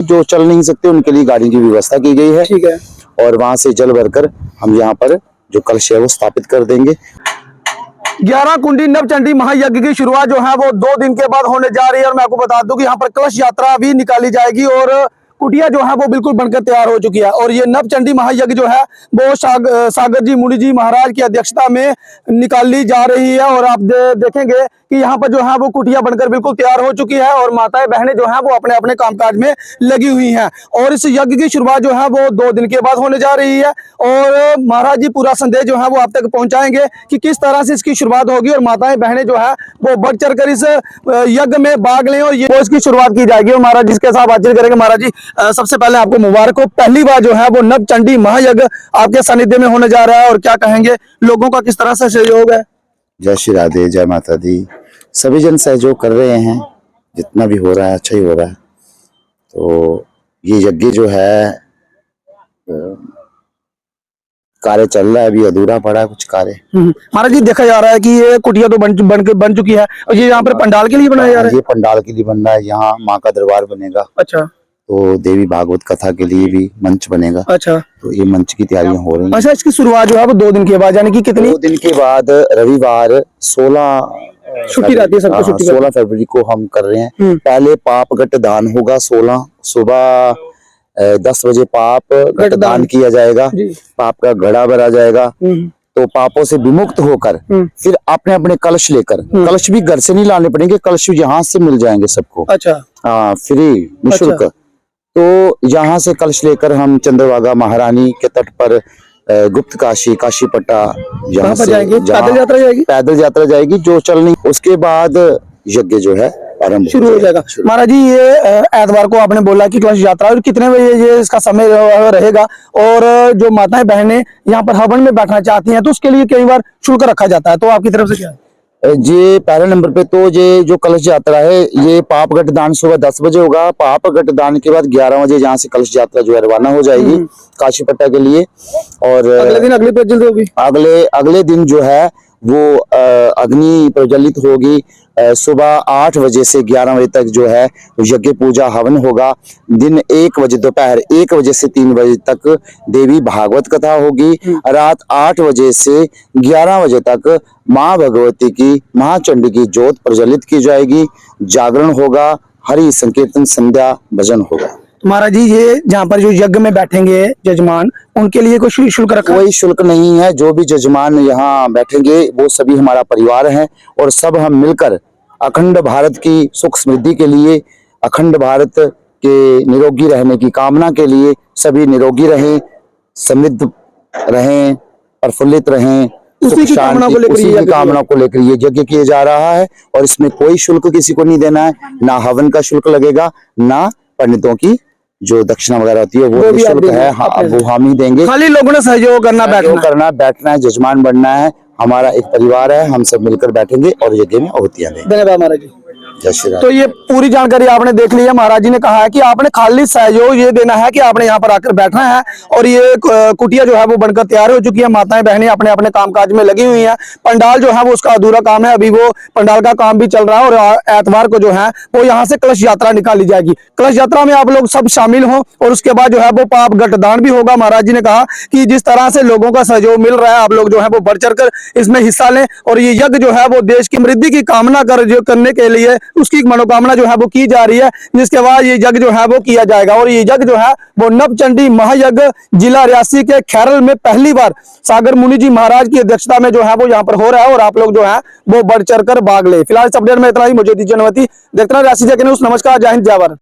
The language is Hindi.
जो चल नहीं सकते उनके लिए गाड़ी की व्यवस्था की गई है। ठीक है। और वहां से जल भरकर हम यहाँ पर जो कलश है वो स्थापित कर देंगे। 11 कुंडी नवचंडी महायज्ञ की शुरुआत जो है वो 2 दिन के बाद होने जा रही है। और मैं आपको बता दूं कि यहाँ पर कलश यात्रा भी निकाली जाएगी और कुटिया जो है वो बिल्कुल बनकर तैयार हो चुकी है। और ये नवचंडी महायज्ञ जो है वो सागर जी मुनि जी महाराज की अध्यक्षता में निकाली जा रही है। और आप देखेंगे कि यहाँ पर जो है वो कुटिया बनकर बिल्कुल तैयार हो चुकी है और माताएं बहनें जो है वो अपने अपने कामकाज में लगी हुई हैं। और इस यज्ञ की शुरुआत जो है वो 2 दिन के बाद होने जा रही है। और महाराज जी पूरा संदेश जो है वो आप तक पहुंचाएंगे कि किस तरह से इसकी शुरुआत होगी और माताएं बहनें जो है वो बढ़ चढ़ कर इस यज्ञ में भाग लें और ये इसकी शुरुआत की जाएगी। और महाराज जिसके साथ बातचीत करेंगे। महाराज जी सबसे पहले आपको मुबारक हो, पहली बार जो है वो नवचंडी महायज्ञ आपके सानिध्य में होने जा रहा है और क्या कहेंगे, लोगों का किस तरह से सहयोग है? जय श्री राधे, जय माता दी। सभी जन सहयोग कर रहे हैं, जितना भी हो रहा है अच्छा ही हो रहा है। तो ये यज्ञ जो है कार्य चल रहा है, अभी अधूरा पड़ा है कुछ कार्य। महाराज जी देखा जा रहा है कि ये कुटिया तो बन चुकी है और ये यहाँ पर पंडाल के लिए बनाया जा रहा है। ये पंडाल के लिए बन रहा है, यहाँ माँ का दरबार बनेगा। अच्छा। तो देवी भागवत कथा के लिए भी मंच बनेगा। अच्छा। तो ये मंच की तैयारियां हो रही हैं। अच्छा, इसकी शुरुआत जो है वो 2 दिन के बाद, यानी कि कितनी 2 दिन के बाद रविवार 16 छुट्टी रहती है सबको? 16 फरवरी को हम कर रहे हैं। पहले पाप घट दान होगा। 16 सुबह 10 बजे पाप घट दान किया जाएगा। पाप का घड़ा भरा जाएगा। तो पापों से विमुक्त होकर फिर अपने अपने कलश लेकर, कलश भी घर से नहीं लाने पड़ेंगे, कलश यहाँ से मिल जाएंगे सबको। अच्छा। हाँ, फ्री निःशुल्क। तो यहाँ से कलश लेकर हम चंद्रभागा महारानी के तट पर गुप्त काशी, काशीपट्टा, यहाँ से पैदल यात्रा जाएगी जो चलनी। उसके बाद यज्ञ जो है आरंभ शुरू हो जाएगा। महाराज जी ये एतवार को आपने बोला कि कलश यात्रा, और कितने बजे ये इसका समय रहेगा? और जो माताएं बहनें यहाँ पर हवन में बैठना चाहती हैं तो उसके लिए कई बार शुल्क रखा जाता है, तो आपकी तरफ से क्या है? ये पहले नंबर पे तो ये जो कलश यात्रा है ये पाप घट दान सुबह 10 बजे होगा। पाप घट दान के बाद 11 बजे यहाँ से कलश यात्रा जो है रवाना हो जाएगी काशीपट्टा के लिए। और अगले दिन अगली प्रज्वलित होगी। अगले दिन जो है वो अग्नि प्रज्वलित होगी। सुबह 8 बजे से 11 बजे तक जो है यज्ञ पूजा हवन होगा। दिन 1 बजे, दोपहर 1 बजे से 3 बजे तक देवी भागवत कथा होगी। रात 8 बजे से 11 बजे तक माँ भगवती की, महाचंडी की ज्योत प्रज्वलित की जाएगी। जागरण होगा, हरि संकीर्तन, संध्या, भजन होगा। महाराज जी ये जहाँ पर जो यज्ञ में बैठेंगे जजमान, उनके लिए कोई शुल्क रखा? कोई शुल्क नहीं है। जो भी जजमान यहाँ बैठेंगे वो सभी हमारा परिवार है और सब हम मिलकर अखंड भारत की सुख समृद्धि के लिए, अखंड भारत के निरोगी रहने की कामना के लिए सभी निरोगी रहें, समृद्ध रहें, प्रफुल्लित रहें, उसी की कामना को लेकर ये यज्ञ किया जा रहा है। और इसमें कोई शुल्क किसी को नहीं देना है, ना हवन का शुल्क लगेगा, ना पंडितों की जो दक्षिणा वगैरह होती है वो भी शुल्क है। हाँ, वो हम ही देंगे। खाली लोगों ने सहयोग करना, बैठना है, जजमान बनना है। हमारा एक परिवार है, हम सब मिलकर बैठेंगे और यज्ञ में आहुतियां देंगे। धन्यवाद महाराज जी। तो ये पूरी जानकारी आपने देख ली है। महाराज जी ने कहा है कि आपने खाली सहयोग ये देना है कि आपने यहाँ पर आकर बैठना है। और ये कुटिया जो है वो बनकर तैयार हो चुकी है। माताएं बहनें अपने अपने कामकाज में लगी हुई हैं। पंडाल जो है वो उसका अधूरा काम है, अभी वो पंडाल का काम भी चल रहा है। और एतवार को जो है वो यहाँ से कलश यात्रा निकाली जाएगी। कलश यात्रा में आप लोग सब शामिल हों और उसके बाद जो है वो पाप घट दान भी होगा। महाराज जी ने कहा कि जिस तरह से लोगों का सहयोग मिल रहा है, आप लोग जो है वो बढ़ चढ़ कर इसमें हिस्सा लें। और ये यज्ञ जो है वो देश की समृद्धि की कामना करने के लिए उसकी मनोकामना जो है वो की जा रही है, जिसके बाद ये यज्ञ जो है वो किया जाएगा। और ये यज्ञ जो है वो नवचंडी महायज्ञ जिला रियासी के खैरल में पहली बार सागर मुनि जी महाराज की अध्यक्षता में जो है वो यहाँ पर हो रहा है और आप लोग जो है वो बढ़ चढ़ कर भाग ले। फिलहाल इस अपडेट में इतना ही। मुझे दीजिए अनुमति। देखते रहिए रियासी न्यूज़। नमस्कार, जय हिंद, जय भारत।